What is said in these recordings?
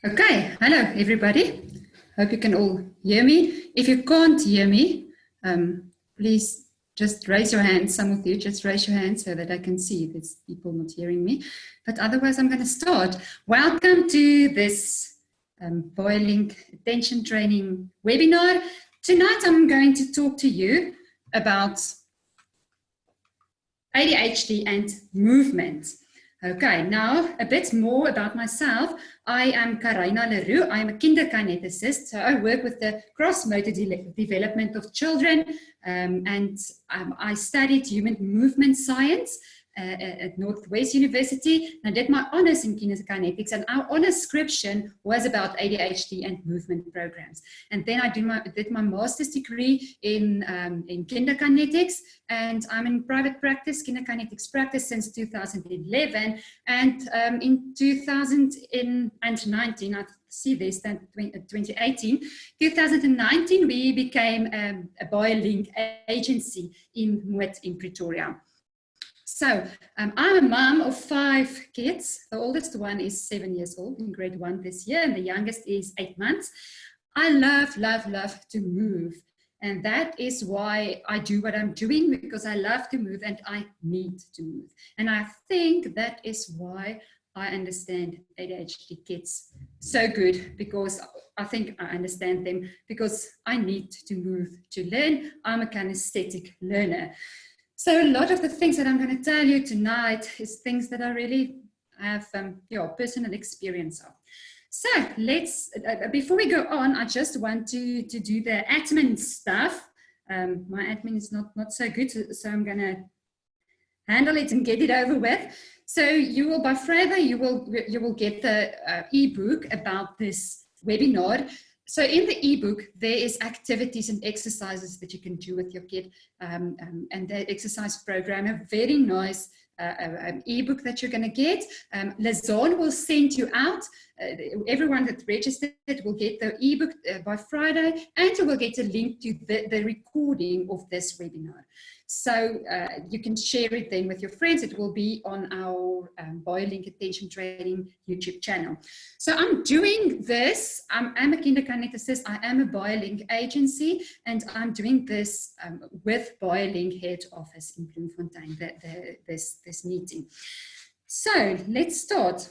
Okay, hello everybody. Hope you can all hear me. If you can't hear me, please just raise your hand. Some of you just raise your hand so that I can see there's people not hearing me. But otherwise, I'm going to start. Welcome to this BoyLink Attention Training webinar. Tonight, I'm going to talk to you about ADHD and movement. Okay, now a bit more about myself. I am Karina Leroux. I am a kinderkineticist, so I work with the cross-motor development of children, and I studied human movement science at Northwest University. I did my honours in kinesikinetics, and our honours scription was about ADHD and movement programs. And then I did my master's degree in kinderkinetics, and I'm in private practice, kinderkinetics practice, since 2011. And in 2019, I see this, 2018, 2019, we became a BoyLink agency in Moed in Pretoria. So I'm a mom of 5 kids. The oldest one is 7 years old, in grade 1 this year, and the youngest is 8 months. I love to move. And that is why I do what I'm doing, because I love to move and I need to move. And I think that is why I understand ADHD kids so good, because I think I understand them because I need to move to learn. I'm a kinesthetic learner. So a lot of the things that I'm going to tell you tonight is things that I really have personal experience of. So let's, before we go on, I just want to do the admin stuff. My admin is not so good, so I'm going to handle it and get it over with. So you will, by Friday, you will get the ebook about this webinar. So in the ebook, there is activities and exercises that you can do with your kid, and the exercise program, a very nice ebook that you're going to get. Lazon will send you out. Everyone that registered will get the ebook by Friday, and you will get a link to the recording of this webinar. So you can share it then with your friends. It will be on our BoyLink Attention Training YouTube channel. So I'm doing this. I'm a kinderkineticist. I am a BoyLink agency, and I'm doing this with BoyLink head office in Bloemfontein, this meeting. So let's start.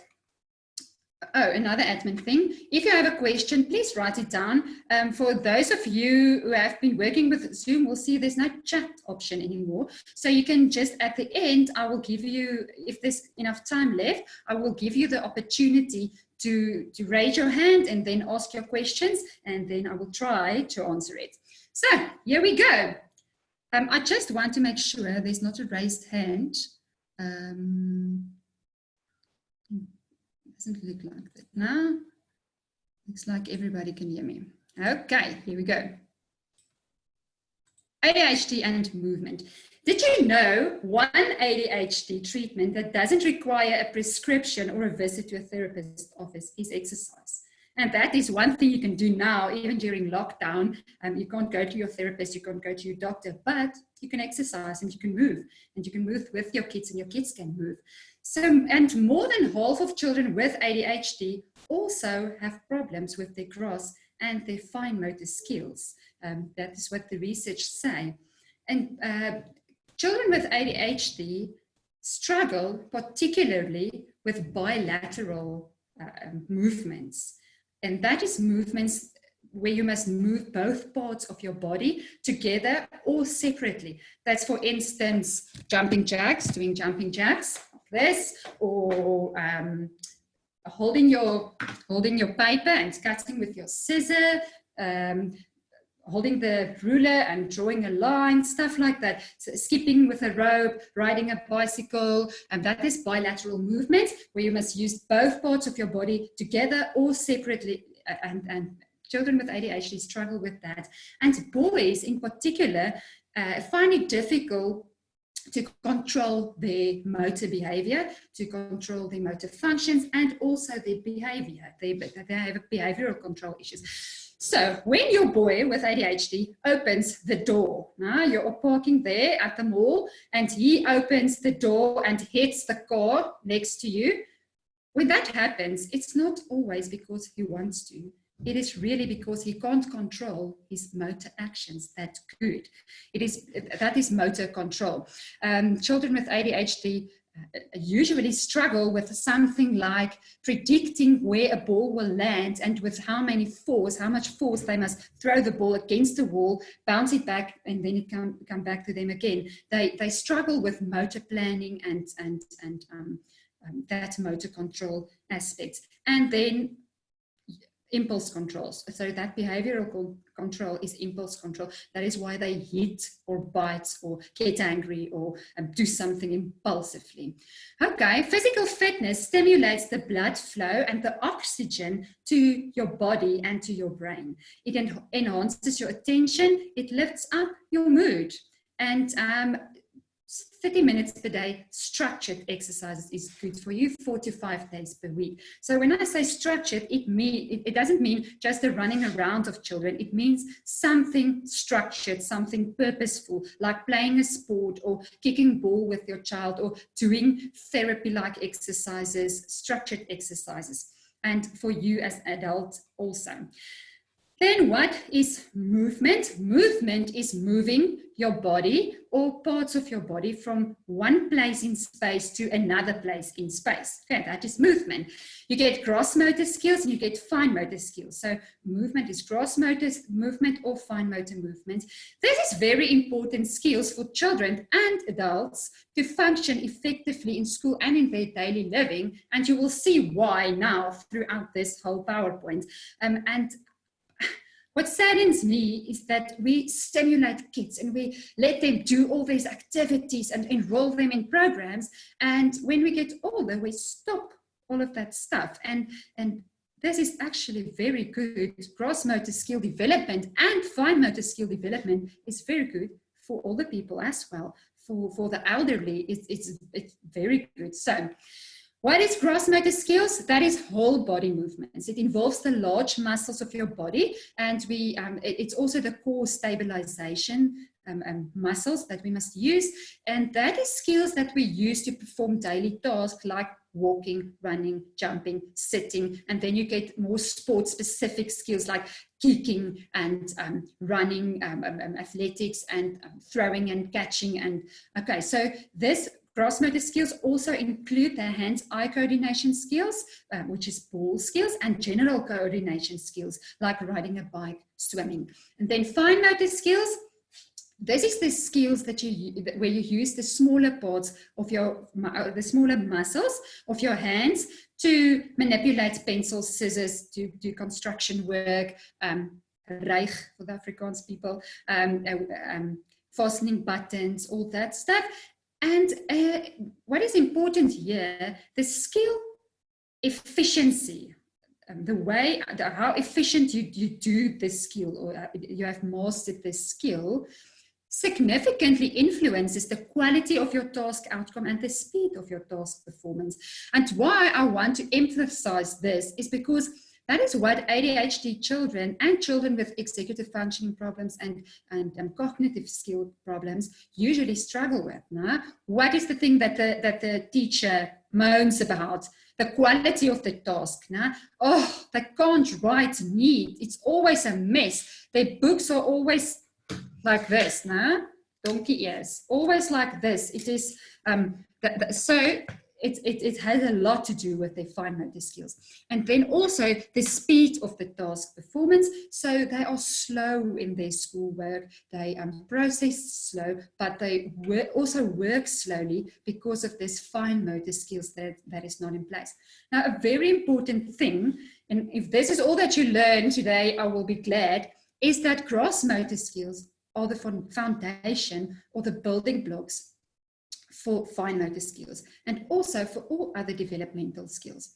Oh, another admin thing. If you have a question, please write it down. For those of you who have been working with Zoom, we'll see there's no chat option anymore. So you can just, at the end, I will give you, if there's enough time left, I will give you the opportunity to raise your hand and then ask your questions, and then I will try to answer it. So here we go. I just want to make sure there's not a raised hand. Doesn't look like that now. Looks like everybody can hear me. Okay, here we go. ADHD and movement. Did you know one ADHD treatment that doesn't require a prescription or a visit to a therapist's office is exercise? And that is one thing you can do now, even during lockdown. You can't go to your therapist, you can't go to your doctor, but you can exercise and you can move. And you can move with your kids, and your kids can move. So, and more than half of children with ADHD also have problems with their gross and their fine motor skills. That is what the research say. And children with ADHD struggle particularly with bilateral movements. And that is movements where you must move both parts of your body together or separately. That's, for instance, jumping jacks, doing jumping jacks like this, or holding your paper and cutting with your scissor, holding the ruler and drawing a line, stuff like that. So skipping with a rope, riding a bicycle, and that is bilateral movement where you must use both parts of your body together or separately, and children with ADHD struggle with that. And boys in particular find it difficult to control their motor behavior, to control their motor functions, and also their behavior. They have behavioral control issues. So when your boy with ADHD opens the door, now you're parking there at the mall, and he opens the door and hits the car next to you, when that happens, it's not always because he wants to. It is really because he can't control his motor actions that good. That is motor control. Children with ADHD usually struggle with something like predicting where a ball will land and with how much force they must throw the ball against the wall, bounce it back, and then it come back to them again. They struggle with motor planning and that motor control aspect. And then impulse controls. So that behavioral control is impulse control. That is why they hit or bite or get angry or do something impulsively. Okay, physical fitness stimulates the blood flow and the oxygen to your body and to your brain. It enhances your attention. It lifts up your mood. And 30 minutes per day, structured exercises is good for you, 4 to 5 days per week. So when I say structured, it doesn't mean just the running around of children. It means something structured, something purposeful, like playing a sport or kicking ball with your child or doing therapy-like exercises, structured exercises, and for you as adults also. Then what is movement? Movement is moving your body or parts of your body from one place in space to another place in space. Okay, that is movement. You get gross motor skills and you get fine motor skills. So movement is gross motor movement or fine motor movement. This is very important skills for children and adults to function effectively in school and in their daily living. And you will see why now throughout this whole PowerPoint. What saddens me is that we stimulate kids and we let them do all these activities and enroll them in programs. And when we get older, we stop all of that stuff. And this is actually very good. Gross motor skill development and fine motor skill development is very good for older people as well. For the elderly, it's very good. So, what is gross motor skills? That is whole body movements. It involves the large muscles of your body, and it's also the core stabilization muscles that we must use. And that is skills that we use to perform daily tasks like walking, running, jumping, sitting. And then you get more sport-specific skills like kicking and running, athletics, and throwing and catching. And okay, so this gross motor skills also include the hand-eye coordination skills, which is ball skills, and general coordination skills, like riding a bike, swimming. And then fine motor skills, this is the skills where you use the smaller parts of the smaller muscles of your hands to manipulate pencils, scissors, to do construction work, reig for the Afrikaans people, fastening buttons, all that stuff. And what is important here, the skill efficiency, how efficient you do this skill, or you have mastered this skill, significantly influences the quality of your task outcome and the speed of your task performance. And why I want to emphasize this is because that is what ADHD children and children with executive functioning problems and cognitive skill problems usually struggle with. No? What is the thing that the teacher moans about? The quality of the task. No? Oh, they can't write neat. It's always a mess. Their books are always like this. No? Donkey ears. Always like this. It is It has a lot to do with their fine motor skills. And then also the speed of the task performance. So they are slow in their schoolwork. They process slow, but they also work slowly because of this fine motor skills that is not in place. Now, a very important thing, and if this is all that you learn today, I will be glad, is that gross motor skills are the foundation or the building blocks for fine motor skills, and also for all other developmental skills.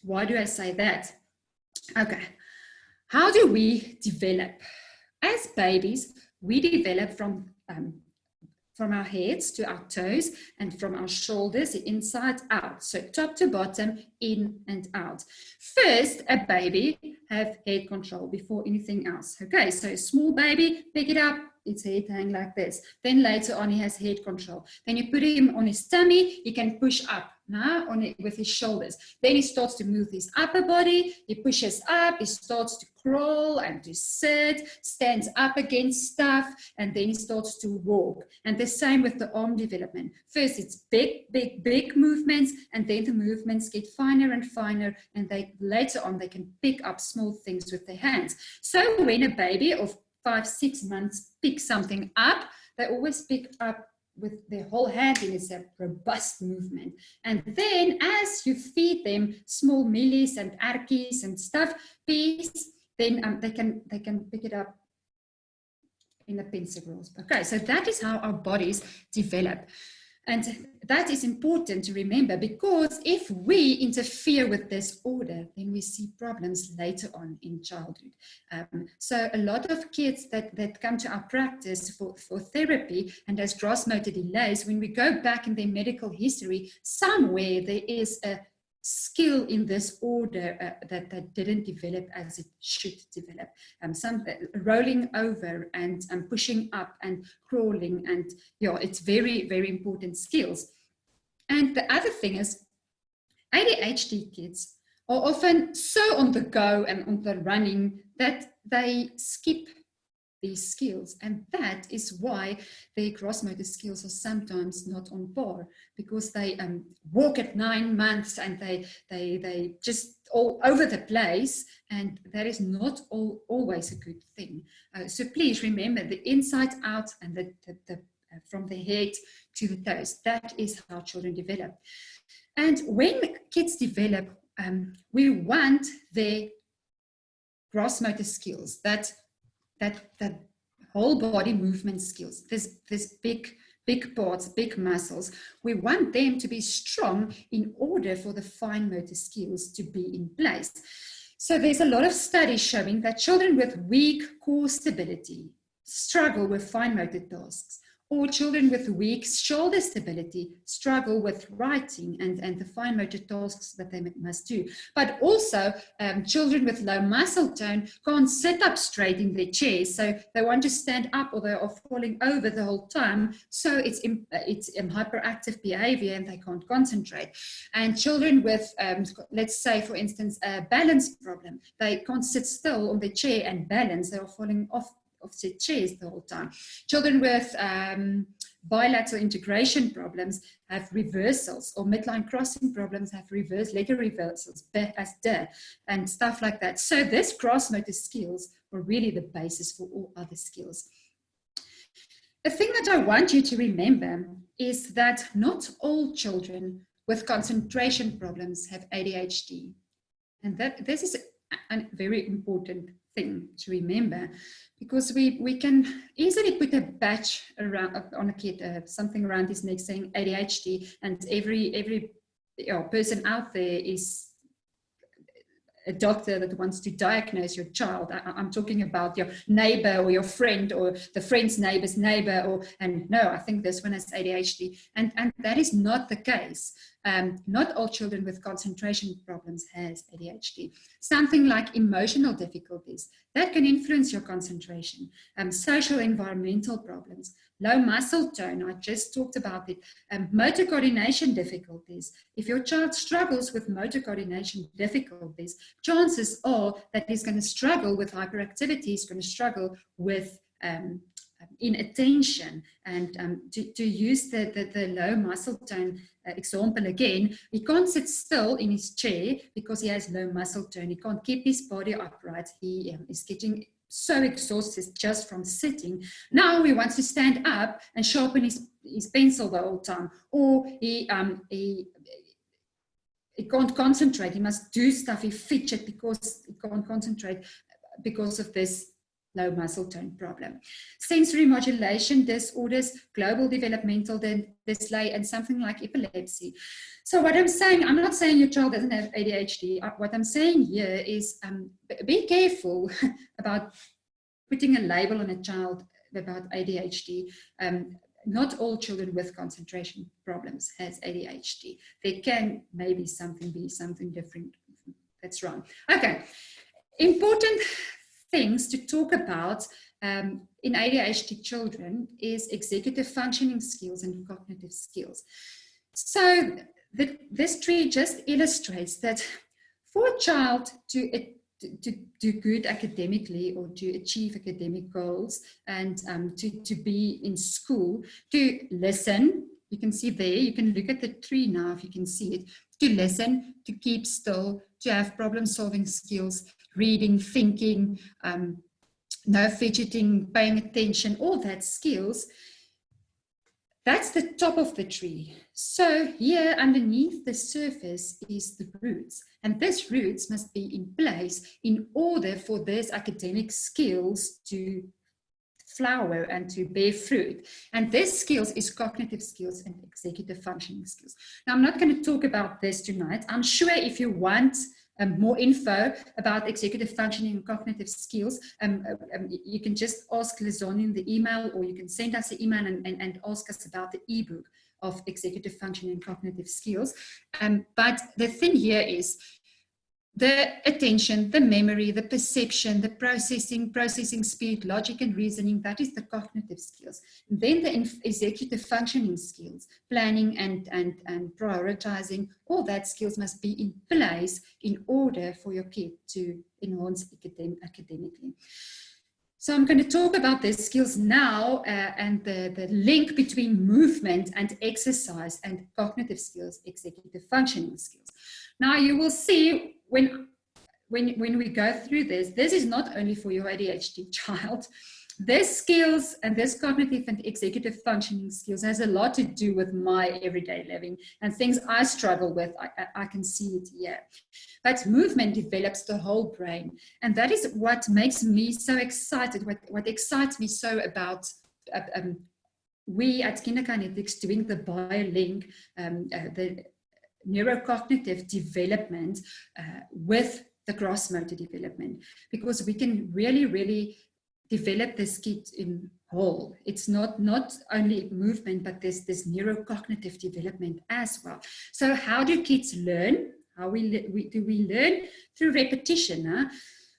Why do I say that? Okay, how do we develop? As babies, we develop from our heads to our toes and from our shoulders inside out. So top to bottom, in and out. First, a baby have head control before anything else. Okay, so a small baby, pick it up, its head hang like this. Then later on, he has head control. Then you put him on his tummy, he can push up now with his shoulders. Then he starts to move his upper body, he pushes up, he starts to crawl and to sit, stands up against stuff, and then he starts to walk. And the same with the arm development. First, it's big movements, and then the movements get finer and finer, and later on they can pick up small things with their hands. So when a baby of 5-6 months picks something up, they always pick up with their whole hand, and it's a robust movement. And then as you feed them small millies and arkies and stuff, peas, then they can pick it up in a pencil grasp. Okay, so that is how our bodies develop. And that is important to remember, because if we interfere with this order, then we see problems later on in childhood. So a lot of kids that come to our practice for therapy and as gross motor delays, when we go back in their medical history, somewhere there is a skill in this order that didn't develop as it should develop. Some rolling over and pushing up and crawling, and it's very, very important skills. And the other thing is, ADHD kids are often so on the go and on the running that they skip these skills, and that is why their gross motor skills are sometimes not on par, because they walk at 9 months and they just all over the place, and that is not always a good thing. So please remember the inside out and the from the head to the toes. That is how children develop. And when kids develop, we want their gross motor skills, that whole body movement skills, this big parts, big muscles, we want them to be strong in order for the fine motor skills to be in place. So there's a lot of studies showing that children with weak core stability struggle with fine motor tasks, or children with weak shoulder stability struggle with writing and the fine motor tasks that they must do. But also, children with low muscle tone can't sit up straight in their chairs, so they want to stand up or they are falling over the whole time. So it's hyperactive behavior and they can't concentrate. And children with, let's say, for instance, a balance problem, they can't sit still on the chair and balance, they are falling off their chairs the whole time. Children with bilateral integration problems have reversals, or midline crossing problems have letter reversals, and stuff like that. So this gross motor skills are really the basis for all other skills. The thing that I want you to remember is that not all children with concentration problems have ADHD. And this is a very important thing to remember, because we can easily put a badge around on a kid, something around his neck saying ADHD, and every person out there is a doctor that wants to diagnose your child. I'm talking about your neighbor or your friend or the friend's neighbor's neighbor, and no, I think this one has ADHD, and that is not the case. Not all children with concentration problems has ADHD. Something like emotional difficulties, that can influence your concentration. Social environmental problems, low muscle tone, I just talked about it. Motor coordination difficulties. If your child struggles with motor coordination difficulties, chances are that he's going to struggle with hyperactivity, he's going to struggle with inattention. And to use the low muscle tone example again, he can't sit still in his chair because he has low muscle tone. He can't keep his body upright. He is getting so exhausted just from sitting. Now he wants to stand up and sharpen his pencil the whole time, or he can't concentrate. He must do stuff. He fidget because he can't concentrate because of this low muscle tone problem. Sensory modulation disorders, global developmental delay, and something like epilepsy. So what I'm saying, I'm not saying your child doesn't have ADHD. What I'm saying here is be careful about putting a label on a child about ADHD. Not all children with concentration problems has ADHD. There can maybe be something different that's wrong. Okay, important things to talk about in ADHD children is executive functioning skills and cognitive skills. So this tree just illustrates that for a child to do good academically or to achieve academic goals and to be in school, to listen, you can see there, you can look at the tree now if you can see it, to listen, to keep still, to have problem-solving skills, reading, thinking, no fidgeting, paying attention, all that skills. That's the top of the tree. So here underneath the surface is the roots. And these roots must be in place in order for these academic skills to flower and to bear fruit. And these skills is cognitive skills and executive functioning skills. Now, I'm not going to talk about this tonight. I'm sure if you want more info about executive functioning and cognitive skills, you can just ask Lizanne in the email, or you can send us an email and ask us about the ebook of executive functioning and cognitive skills. But the thing here is the attention, the memory, the perception, the processing speed, logic and reasoning, that is the cognitive skills. And then the executive functioning skills, planning and prioritizing, all that skills must be in place in order for your kid to enhance academically. So I'm going to talk about these skills now and the link between movement and exercise and cognitive skills, executive functioning skills. Now you will see when we go through this is not only for your ADHD child. These skills and this cognitive and executive functioning skills has a lot to do with my everyday living and things I struggle with. I can see it here. But movement develops the whole brain. And that is what makes me so excited, what excites me so about we at Kinderkinetics doing the BioLink, the neurocognitive development with the gross motor development, because we can really develop this kid in whole. It's not only movement, but there's this neurocognitive development as well. So how do kids learn? How do we learn? Through repetition. Huh?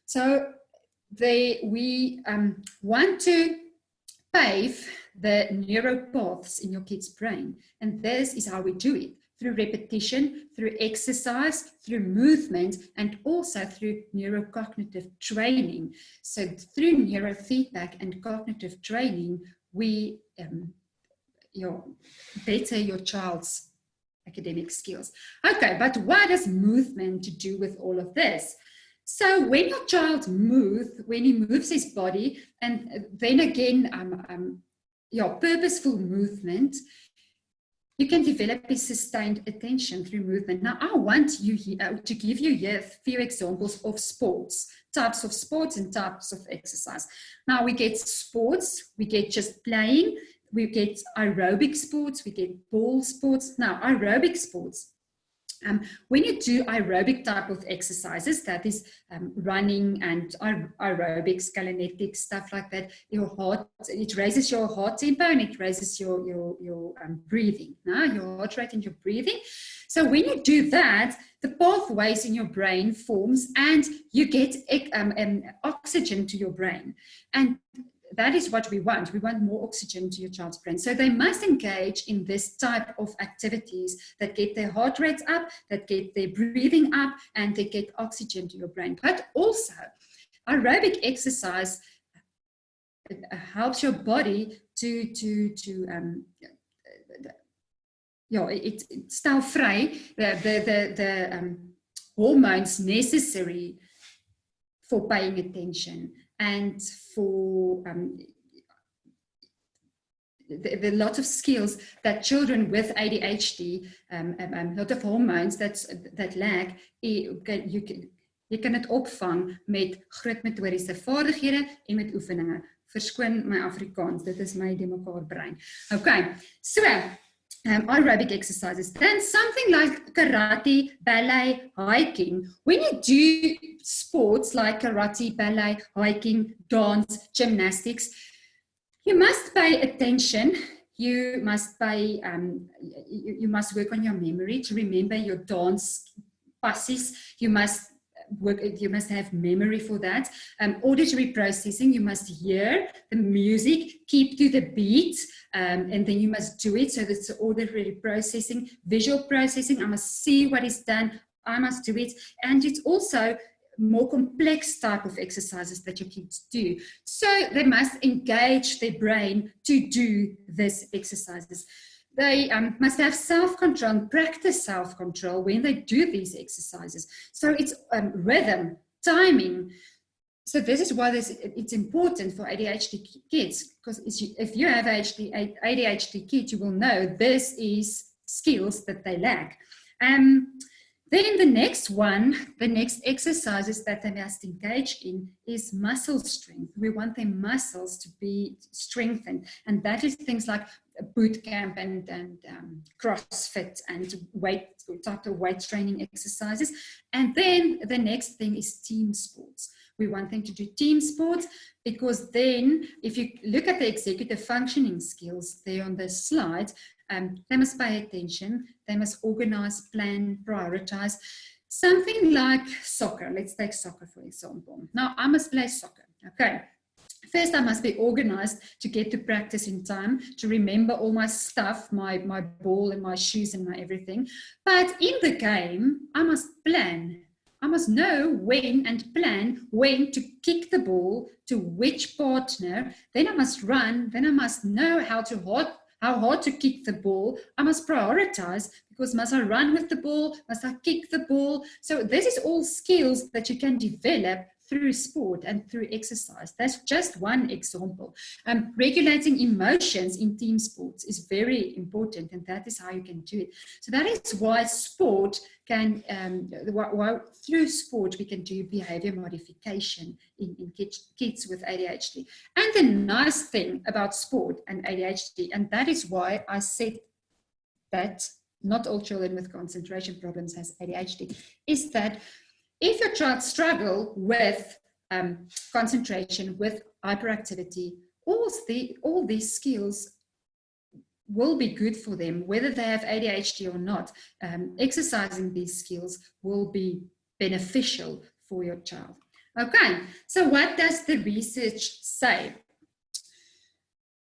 So we want to pave the neuropaths in your kid's brain, and this is how we do it. Through repetition, through exercise, through movement, and also through neurocognitive training. So through neurofeedback and cognitive training, we better your child's academic skills. Okay, but what does movement do with all of this? So when your child moves, when he moves his body, and then again, purposeful movement, you can develop a sustained attention through movement. Now, I want you here to give you here a few examples of sports, types of sports and types of exercise. Now, we get sports, we get just playing, we get aerobic sports, we get ball sports. Now, aerobic sports. When you do aerobic type of exercises, that is running and aerobics, kinetics, stuff like that, your heart, it raises your heart tempo and it raises your breathing, your heart rate and your breathing. So when you do that, the pathways in your brain forms and you get oxygen to your brain. And that is what we want. We want more oxygen to your child's brain. So they must engage in this type of activities that get their heart rates up, that get their breathing up, and they get oxygen to your brain. But also, aerobic exercise helps your body it stel vry the hormones necessary for paying attention and for the lot of skills that children with ADHD, a lot of hormones that lack, you kan dit opvang met groot motoriese vaardighede en met oefeninge. Verskoon my Afrikaans, dit is my die mekaar brein. Okay, so aerobic exercises. Then something like karate, ballet, hiking. When you do sports like karate, ballet, hiking, dance, gymnastics, you must pay attention. You must pay. You must work on your memory to remember your dance passes. You must you must have memory for that. Auditory processing, you must hear the music, keep to the beat, and then you must do it. So that's auditory processing. Visual processing, I must see what is done, I must do it. And it's also more complex type of exercises that your kids do. So they must engage their brain to do these exercises. They must have self-control, practice self-control when they do these exercises. So it's rhythm, timing. So this is why it's important for ADHD kids, because if you have ADHD kids, you will know this is skills that they lack. Then the next exercises that they must engage in is muscle strength. We want their muscles to be strengthened. And that is things like boot camp and CrossFit and type of weight training exercises. And then the next thing is team sports. We want them to do team sports, because then if you look at the executive functioning skills there on the slide, they must pay attention, they must organize, plan, prioritize. Something like soccer, let's take soccer for example. Now I must play soccer, okay. First, I must be organized to get to practice in time, to remember all my stuff, my ball and my shoes and my everything. But in the game, I must plan. I must know when and plan when to kick the ball to which partner. Then I must run. Then I must know how hard to kick the ball. I must prioritize, because must I run with the ball? Must I kick the ball? So this is all skills that you can develop through sport and through exercise. That's just one example. Regulating emotions in team sports is very important, and that is how you can do it. So that is why sport can, through sport we can do behavior modification in kids with ADHD. And the nice thing about sport and ADHD, and that is why I said that not all children with concentration problems has ADHD, is that if your child struggles with concentration, with hyperactivity, all these skills will be good for them, whether they have ADHD or not. Exercising these skills will be beneficial for your child. Okay, so what does the research say?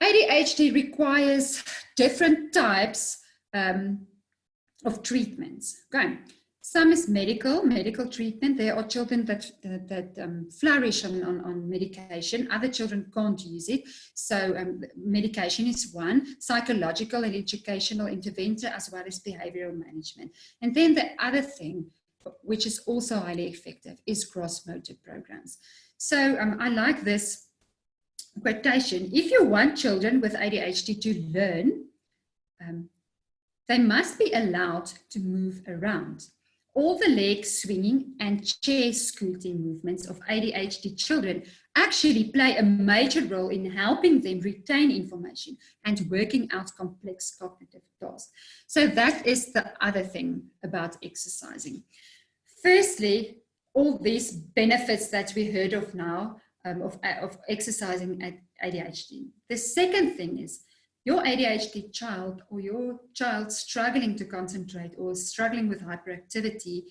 ADHD requires different types of treatments. Okay. Some is medical treatment. There are children that flourish on medication. Other children can't use it. So medication is one. Psychological and educational intervention, as well as behavioral management. And then the other thing, which is also highly effective, is cross-motor programs. So I like this quotation. If you want children with ADHD to learn, they must be allowed to move around. All the leg swinging and chair scooting movements of ADHD children actually play a major role in helping them retain information and working out complex cognitive tasks. So that is the other thing about exercising. Firstly, all these benefits that we heard of now of exercising at ADHD. The second thing is, your ADHD child or your child struggling to concentrate or struggling with hyperactivity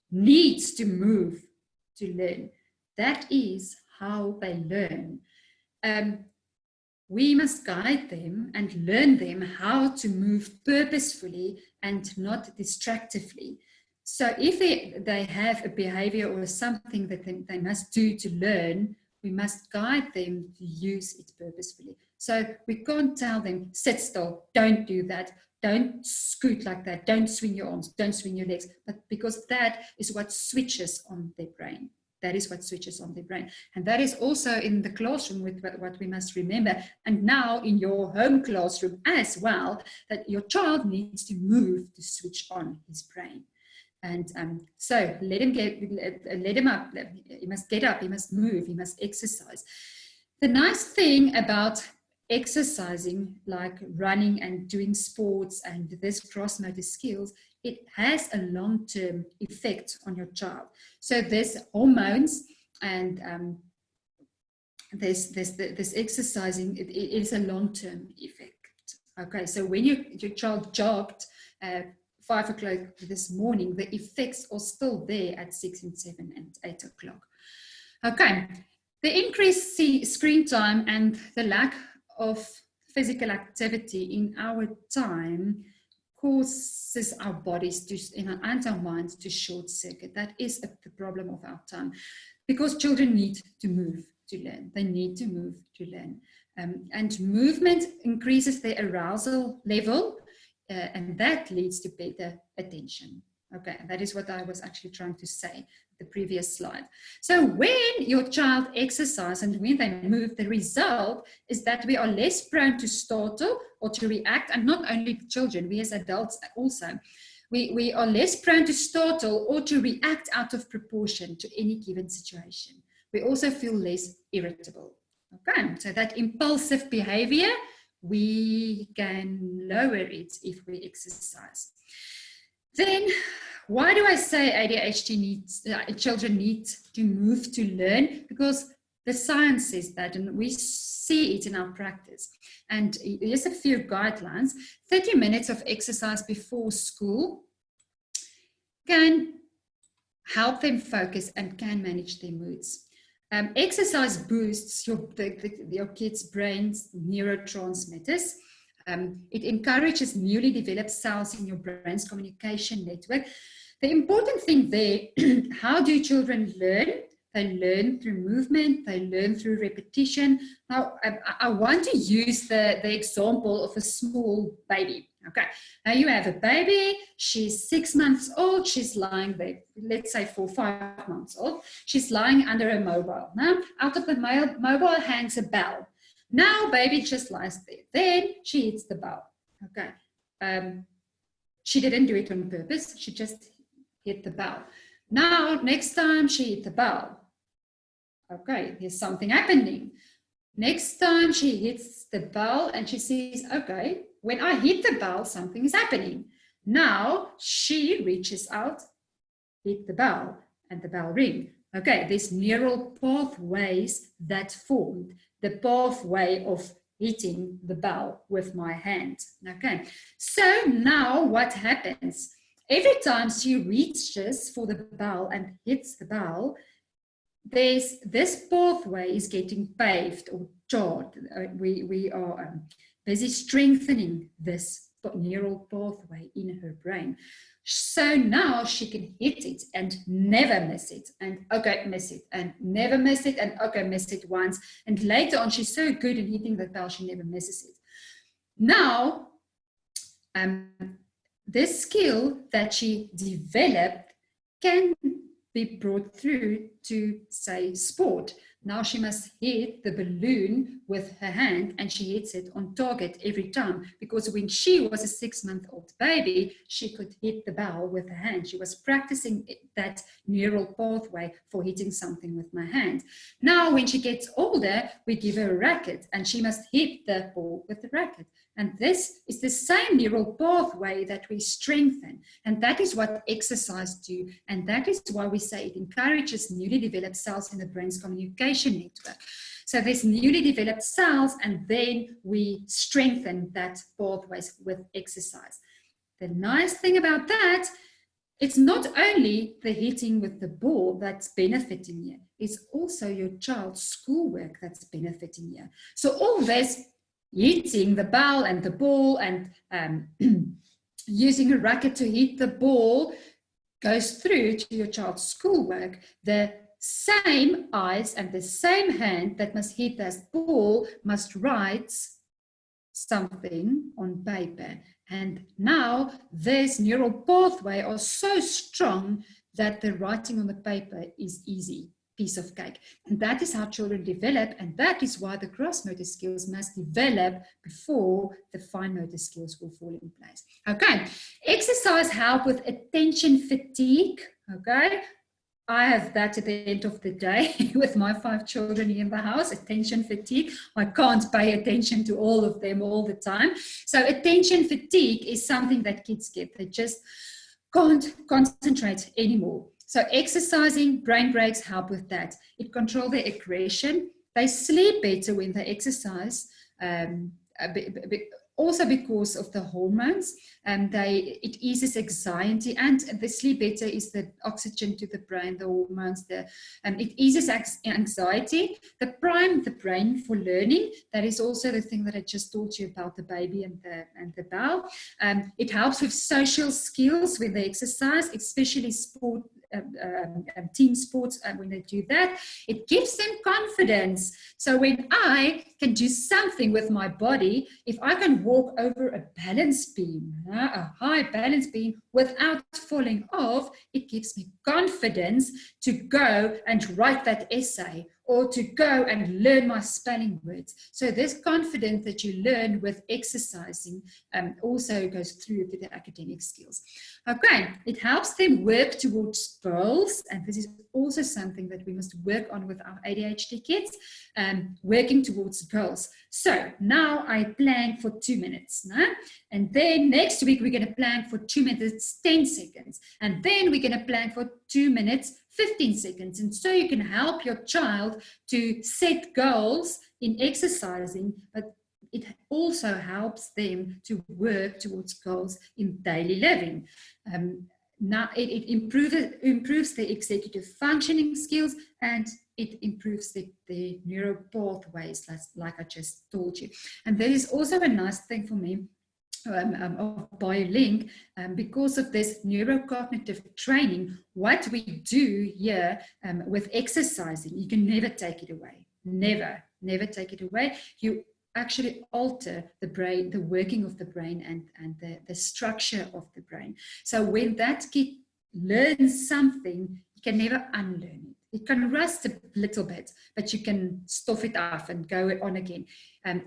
needs to move to learn. That is how they learn. We must guide them and learn them how to move purposefully and not distractively. So if they have a behavior or something that they must do to learn, we must guide them to use it purposefully. So we can't tell them, sit still, don't do that, don't scoot like that, don't swing your arms, don't swing your legs, but because that is what switches on their brain. That is what switches on their brain. And that is also in the classroom with what we must remember. And now in your home classroom as well, that your child needs to move to switch on his brain. And so let him up. He must get up, he must move, he must exercise. The nice thing about exercising, like running and doing sports and this cross-motor skills, it has a long-term effect on your child. So there's hormones and this exercising, it is a long-term effect. Okay, so when your child jogged 5 o'clock this morning, the effects are still there at 6 and 7 and 8 o'clock. Okay, the increased screen time and the lack of physical activity in our time causes our bodies and our minds to short circuit. That is the problem of our time, because children need to move to learn. They need to move to learn. And movement increases their arousal level, and that leads to better attention. Okay, that is what I was actually trying to say the previous slide. So when your child exercises and when they move, the result is that we are less prone to startle or to react, and not only children, we as adults also. We are less prone to startle or to react out of proportion to any given situation. We also feel less irritable. Okay, so that impulsive behavior, we can lower it if we exercise. Then, why do I say ADHD children need to move to learn? Because the science says that, and we see it in our practice. And here's a few guidelines. 30 minutes of exercise before school can help them focus and can manage their moods. Exercise boosts your kids' brain's neurotransmitters. It encourages newly developed cells in your brain's communication network. The important thing there, how do children learn? They learn through movement, they learn through repetition. Now, I want to use the example of a small baby. Okay, now you have a baby, she's 6 months old, she's lying there, let's say 4 or 5 months old. She's lying under a mobile. Now, out of the mobile hangs a bell. Now, baby just lies there. Then she hits the bell. Okay, she didn't do it on purpose, she just hit the bell. Now, next time she hit the bell. Okay, there's something happening. Next time she hits the bell and she sees, okay, when I hit the bell, something is happening. Now she reaches out, hit the bell, and the bell ring. Okay, there's neural pathways that formed. The pathway of hitting the bell with my hand. Okay, so now what happens? Every time she reaches for the bell and hits the bell, this pathway is getting paved or charred. We are busy strengthening this neural pathway in her brain. So now she can hit it and never miss it, and okay, miss it, and never miss it, and okay, miss it once. And later on, she's so good at hitting the bell, she never misses it. Now, this skill that she developed can be brought through to, say, sport. Now she must hit the balloon with her hand, and she hits it on target every time, because when she was a 6-month-old baby, she could hit the ball with her hand. She was practicing that neural pathway for hitting something with my hand. Now, when she gets older, we give her a racket, and she must hit the ball with the racket. And this is the same neural pathway that we strengthen. And that is what exercise do. And that is why we say it encourages newly developed cells in the brain's communication network. So there's newly developed cells, and then we strengthen that pathways with exercise. The nice thing about that, it's not only the hitting with the ball that's benefiting you, it's also your child's schoolwork that's benefiting you. So all this hitting the ball and the ball and using a racket to hit the ball goes through to your child's schoolwork. The same eyes and the same hand that must hit that ball must write something on paper. And now this neural pathway are so strong that the writing on the paper is easy. Piece of cake. And that is how children develop, and that is why the gross motor skills must develop before the fine motor skills will fall in place. Okay, exercise help with attention fatigue. Okay, I have that at the end of the day with my 5 children in the house, attention fatigue. I can't pay attention to all of them all the time. So attention fatigue is something that kids get. They just can't concentrate anymore. So exercising, brain breaks help with that. It controls their aggression. They sleep better when they exercise. also because of the hormones, it eases anxiety, and the sleep better is the oxygen to the brain, the hormones, it eases anxiety. The prime the brain for learning. That is also the thing that I just told you about the baby and the bowel. It helps with social skills when they exercise, especially sport. Team sports, when they do that, it gives them confidence. So when I can do something with my body, if I can walk over a balance beam, a high balance beam, without falling off, it gives me confidence to go and write that essay, or to go and learn my spelling words. So this confidence that you learn with exercising also goes through to the academic skills. Okay, it helps them work towards goals, and this is also something that we must work on with our ADHD kids, working towards goals. So now I plan for 2 minutes, no? And then next week we're going to plan for 2 minutes 10 seconds, and then we're going to plan for 2 minutes 15 seconds. And so you can help your child to set goals in exercising, but it also helps them to work towards goals in daily living. Now it improves the executive functioning skills, and it improves the neural pathways, like I just told you. And there is also a nice thing for me of BioLink, because of this neurocognitive training. What we do here with exercising, you can never take it away. Never take it away. You actually alter the brain, the working of the brain, and the structure of the brain. So when that kid learns something, you can never unlearn it. It can rust a little bit, but you can stuff it off and go on again.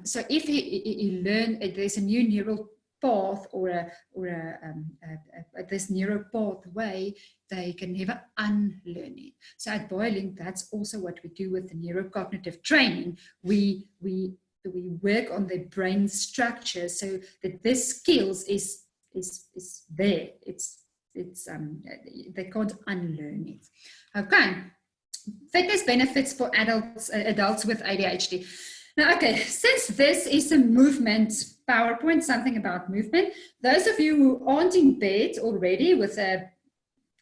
So if you learn, there's a new neural path or this neural pathway, they can never unlearn it. So at BioLink, that's also what we do with the neurocognitive training. We work on the brain structure so that this skills is there. They can't unlearn it. Okay. Fitness benefits for adults with ADHD. Now, okay, since this is a movement PowerPoint, something about movement, those of you who aren't in bed already with a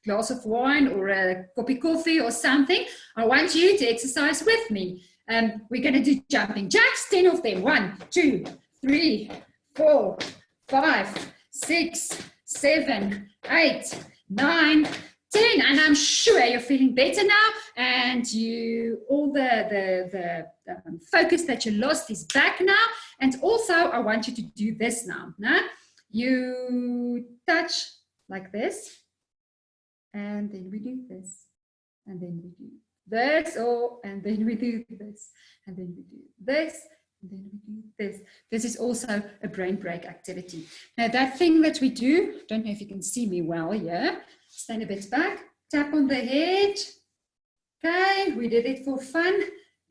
glass of wine or a cup of coffee or something, I want you to exercise with me. We're going to do jumping jacks, 10 of them. 1, 2, 3, 4, 5, 6, 7, 8, 9, 10. And I'm sure you're feeling better now, and all the focus that you lost is back now. And also, I want you to do this now. You touch like this, and then we do this, and then we do this, and then we do this, and then we do this, and then we do this. This is also a brain break activity. Now, that thing that we do, don't know if you can see me well here. Stand a bit back, tap on the head. Okay, we did it for fun.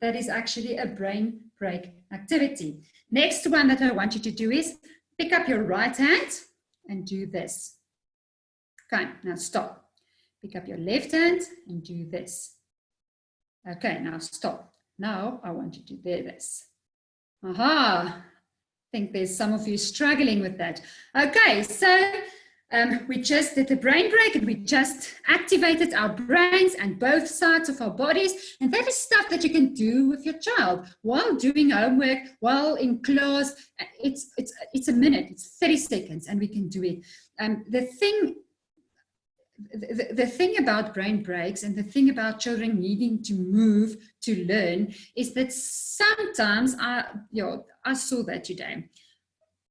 That is actually a brain break activity. Next one that I want you to do is pick up your right hand and do this. Okay, now stop. Pick up your left hand and do this. Okay, now stop. Now I want you to do this. Aha! I think there's some of you struggling with that. Okay, so we just did a brain break, and we just activated our brains and both sides of our bodies. And that is stuff that you can do with your child while doing homework, while in class. It's a minute, it's 30 seconds, and we can do it. The thing about brain breaks and the thing about children needing to move to learn is that sometimes, I saw that today.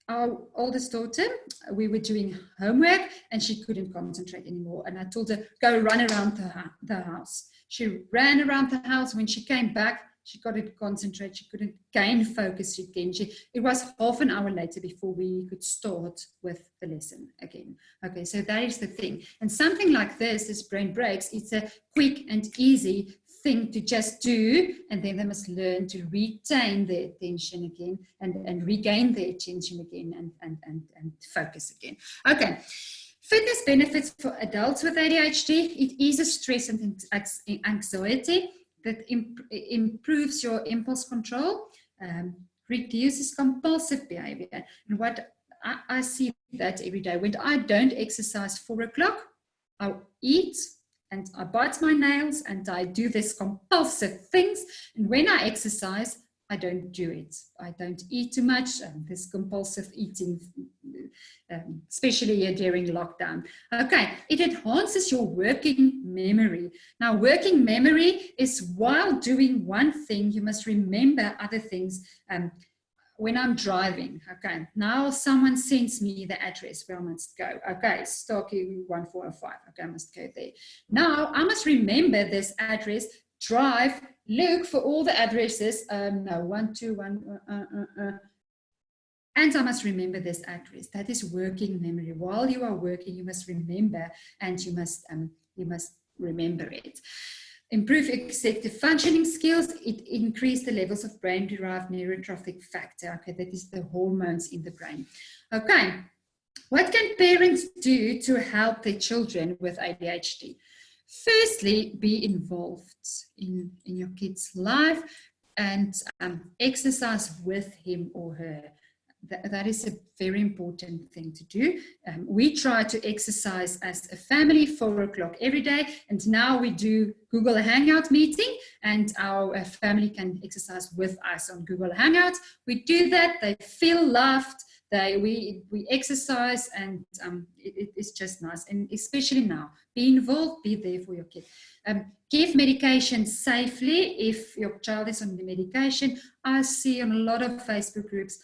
Our oldest daughter, we were doing homework and she couldn't concentrate anymore. And I told her, go run around the house. She ran around the house. When she came back, she couldn't concentrate. She couldn't gain focus again. It was half an hour later before we could start with the lesson again. Okay, so that is the thing. And something like this brain breaks, it's a quick and easy thing to just do, and then they must learn to retain their attention again and regain their attention again and focus again. Okay, fitness benefits for adults with ADHD. It eases stress and anxiety. That improves your impulse control, reduces compulsive behavior. And what I see that every day. When I don't exercise 4 o'clock, I eat and I bite my nails and I do this compulsive things. And when I exercise, I don't do it. I don't eat too much. This compulsive eating, especially during lockdown. Okay, it enhances your working memory. Now, working memory is while doing one thing, you must remember other things. When I'm driving, okay, now someone sends me the address where I must go. Okay, Starkey 1405, okay, I must go there. Now, I must remember this address, drive, look for all the addresses, no, 121, and I must remember this address. That is working memory. While you are working, you must remember, and you must remember it. Improve executive functioning skills. It increased the levels of brain-derived neurotrophic factor. Okay, that is the hormones in the brain. Okay, what can parents do to help their children with ADHD? Firstly, be involved in your kid's life and exercise with him or her. That is a very important thing to do. We try to exercise as a family 4 o'clock every day, and now we do Google Hangout meeting, and our family can exercise with us on Google Hangouts. We do that, they feel loved, we exercise, and it's just nice. And especially now, be involved, be there for your kid. Give medication safely if your child is on the medication. I see on a lot of Facebook groups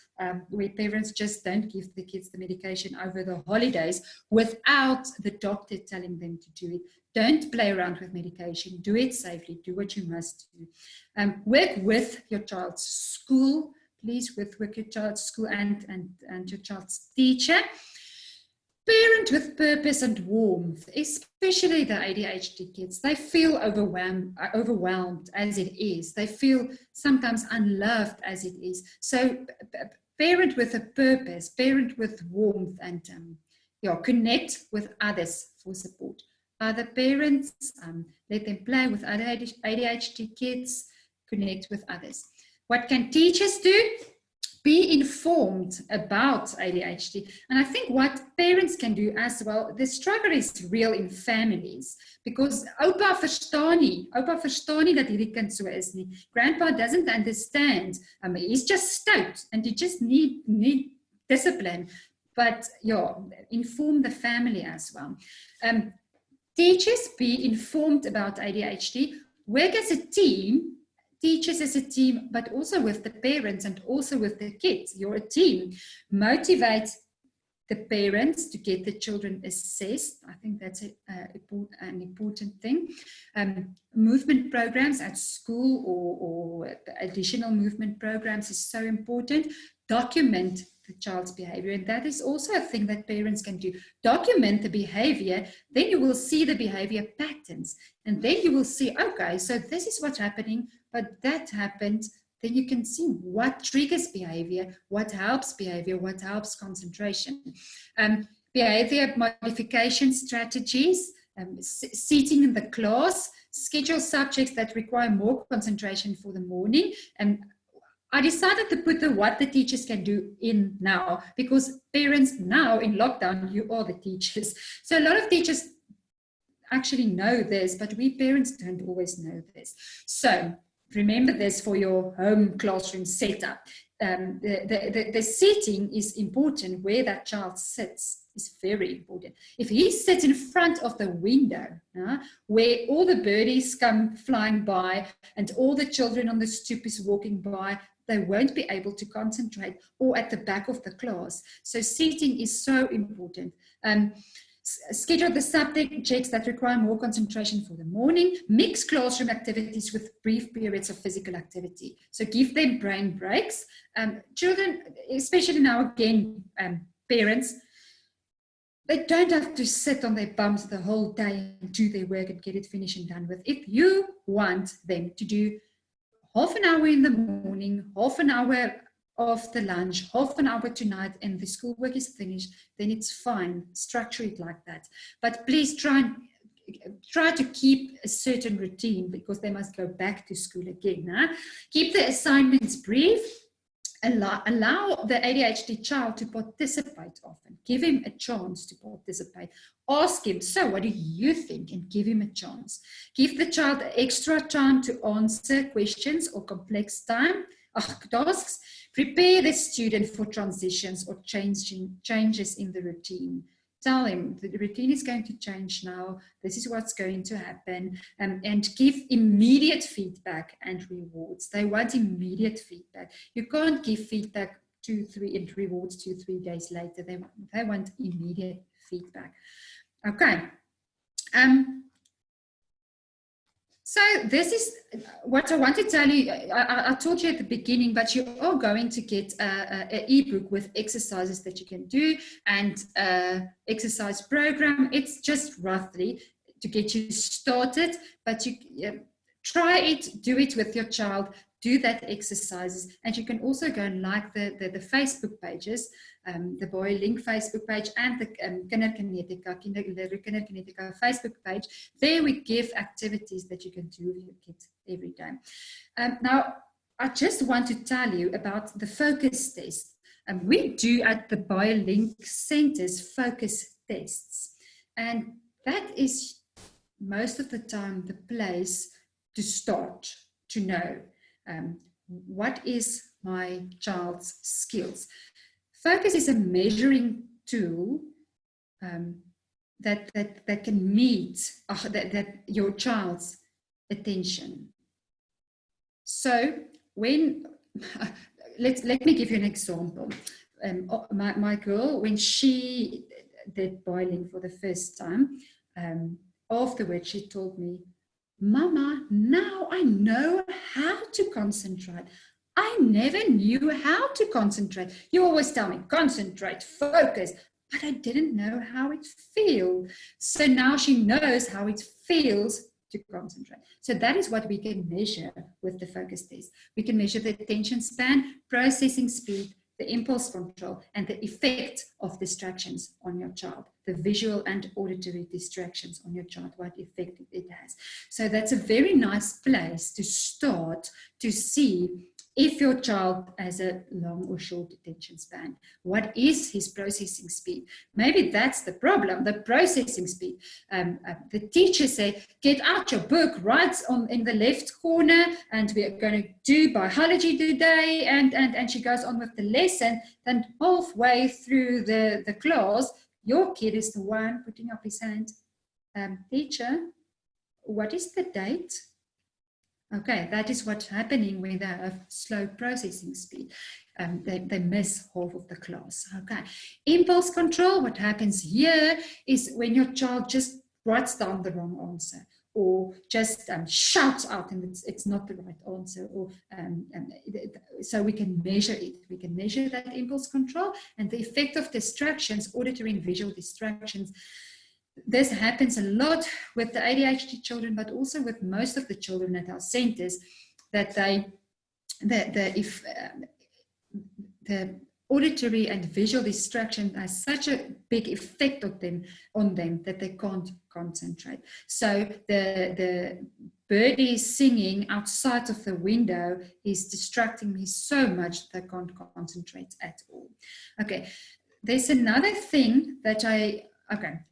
where parents just don't give the kids the medication over the holidays without the doctor telling them to do it. Don't play around with medication. Do it safely. Do what you must do. Work with your child's school. Please work your child's school and your child's teacher. Parent with purpose and warmth, especially the ADHD kids. They feel overwhelmed as it is. They feel sometimes unloved as it is. So parent with a purpose, parent with warmth, and connect with others for support. Other parents, let them play with other ADHD kids, connect with others. What can teachers do? Be informed about ADHD. And I think what parents can do as well, the struggle is real in families, because Opa verstaan nie dat hierdie kind so is nie. Grandpa doesn't understand. He's just stout and you just need discipline. But inform the family as well. Teachers, be informed about ADHD. Work as a team. Teachers as a team, but also with the parents and also with the kids. You're a team. Motivate the parents to get the children assessed. I think that's an important thing. Movement programs at school or additional movement programs is so important. Document the child's behavior, and that is also a thing that parents can do. Document the behavior, then you will see the behavior patterns, and then you will see, okay, so this is what's happening, but that happened. Then you can see what triggers behavior, what helps behavior, what helps concentration. Behavior modification strategies, seating in the class, schedule subjects that require more concentration for the morning. I decided to put what the teachers can do in now, because parents now in lockdown, you are the teachers. So a lot of teachers actually know this, but we parents don't always know this. So remember this for your home classroom setup. The seating is important. Where that child sits is very important. If he sits in front of the window, where all the birdies come flying by and all the children on the stoop is walking by, they won't be able to concentrate, or at the back of the class. So seating is so important. Schedule the subjects that require more concentration for the morning. Mix classroom activities with brief periods of physical activity. So give them brain breaks. Children, especially now again, parents, they don't have to sit on their bums the whole day and do their work and get it finished and done with. If you want them to do half an hour in the morning, half an hour after lunch, half an hour tonight, and the schoolwork is finished, then it's fine. Structure it like that. But please try to keep a certain routine, because they must go back to school again. Keep the assignments brief. allow the ADHD child to participate often. Give him a chance to participate. Ask him, so what do you think? And give him a chance. Give the child extra time to answer questions or complex tasks. Prepare the student for transitions or changes in the routine. Tell him the routine is going to change now. This is what's going to happen. And give immediate feedback and rewards. They want immediate feedback. You can't give feedback 2-3 and rewards 2-3 days later. They want immediate feedback. Okay. So this is what I want to tell you. I told you at the beginning, but you are going to get an ebook with exercises that you can do and exercise program. It's just roughly to get you started, but you try it, do it with your child, do that exercises, and you can also go and like the Facebook pages, the Boy Link Facebook page and the Kinderkinetica Facebook page. There we give activities that you can do with your kids every day. Now, I just want to tell you about the focus test. We do at the Boy Link centers focus tests, and that is most of the time the place to start to know what is my child's skills. Focus is a measuring tool that can meet that your child's attention. So when let me give you an example. My girl, when she did Boy Link for the first time, afterwards she told me, "Mama, now I know how to concentrate. I never knew how to concentrate. You always tell me, concentrate, focus, but I didn't know how it feels." So now she knows how it feels to concentrate. So that is what we can measure with the focus test. We can measure the attention span, processing speed, the impulse control, and the effect of distractions on your child, the visual and auditory distractions on your child, what effect it has. So that's a very nice place to start to see if your child has a long or short attention span. What is his processing speed? Maybe that's the problem, the processing speed. The teacher said, "Get out your book, right in the left corner, and we are going to do biology today," and she goes on with the lesson. Then halfway through the class, your kid is the one putting up his hand. "Teacher, what is the date?" Okay, that is what's happening when they have slow processing speed. They miss half of the class. Okay, impulse control, what happens here is when your child just writes down the wrong answer, or just shouts out and it's not the right answer, or so we can measure it. We can measure that impulse control and the effect of distractions, auditory and visual distractions. This happens a lot with the ADHD children, but also with most of the children at our centers, that the auditory and visual distraction has such a big effect on them that they can't concentrate. So the birdie singing outside of the window is distracting me so much that I can't concentrate at all. Okay, there's another thing that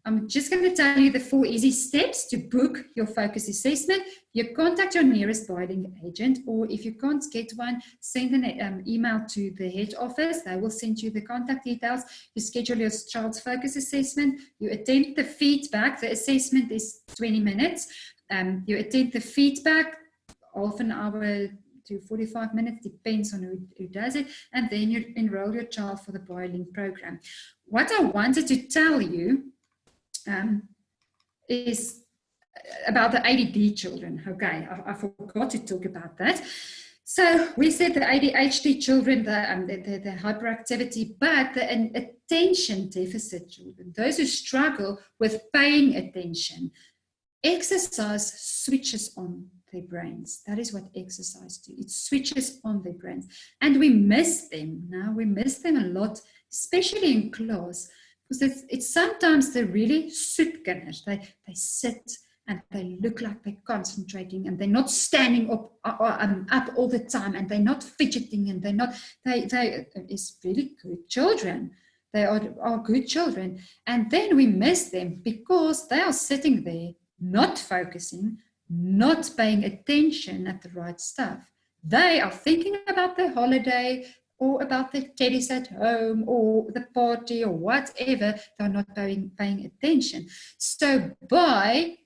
I'm just going to tell you the 4 easy steps to book your focus assessment. You contact your nearest Boy Link agent, or if you can't get one, send an email to the head office. They will send you the contact details. You schedule your child's focus assessment. You attend the feedback. The assessment is 20 minutes. You attend the feedback, half an hour to 45 minutes, depends on who does it, and then you enroll your child for the Boy Link program. What I wanted to tell you is about the ADD children. Okay, I forgot to talk about that. So we said the ADHD children, the hyperactivity, but the attention deficit children, those who struggle with paying attention, exercise switches on their brains. That is what exercise do. It switches on their brains. And we miss them now. We miss them a lot, especially in class, because it's sometimes they're really soetkinders. They sit and they look like they're concentrating, and they're not standing up all the time, and they're not fidgeting, and they is really good children. They are good children. And then we miss them because they are sitting there not focusing, not paying attention at the right stuff. They are thinking about their holiday, or about the teddies at home, or the party, or whatever. They're not paying attention. So by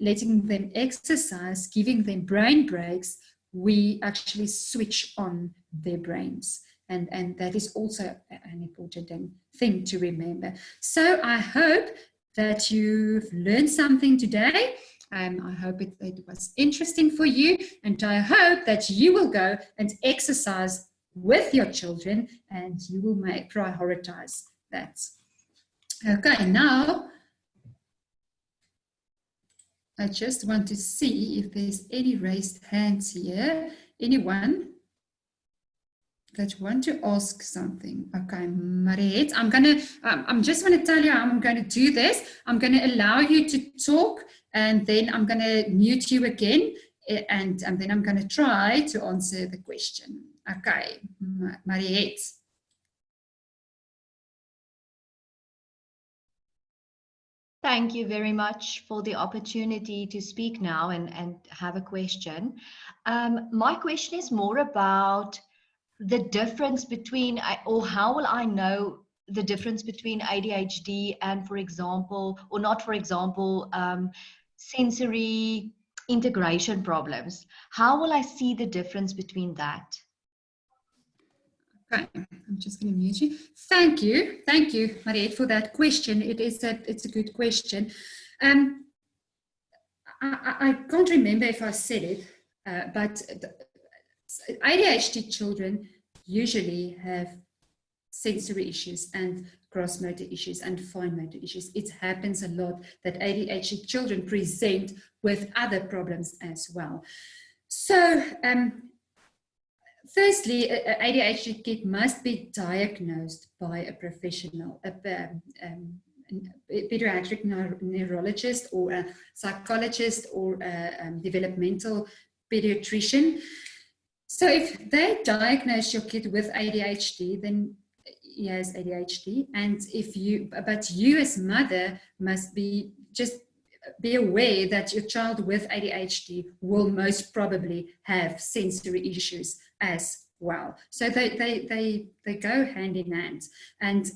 letting them exercise, giving them brain breaks, we actually switch on their brains. And that is also an important thing to remember. So I hope that you've learned something today. I hope it was interesting for you, and I hope that you will go and exercise with your children, and you will prioritize that. Okay, now I just want to see if there's any raised hands here. Anyone that want to ask something? Okay, Mariette, I'm just want to tell you how I'm going to do this. I'm going to allow you to talk, and then I'm going to mute you again, and then I'm going to try to answer the question. Okay, Mariette. Thank you very much for the opportunity to speak now and have a question. My question is more about the difference between, or how will I know the difference between ADHD and, for example, or not for example, sensory integration problems? How will I see the difference between that? Okay, I'm just going to mute you. Thank you, Mariette, for that question. It's a good question. I can't remember if I said it, but ADHD children usually have sensory issues and gross motor issues and fine motor issues. It happens a lot that ADHD children present with other problems as well. So, firstly, an ADHD kid must be diagnosed by a professional, a pediatric neurologist, or a psychologist, or a developmental pediatrician. So if they diagnose your kid with ADHD, then he has ADHD. And but you as mother must be aware that your child with ADHD will most probably have sensory issues as well. So they go hand in hand. And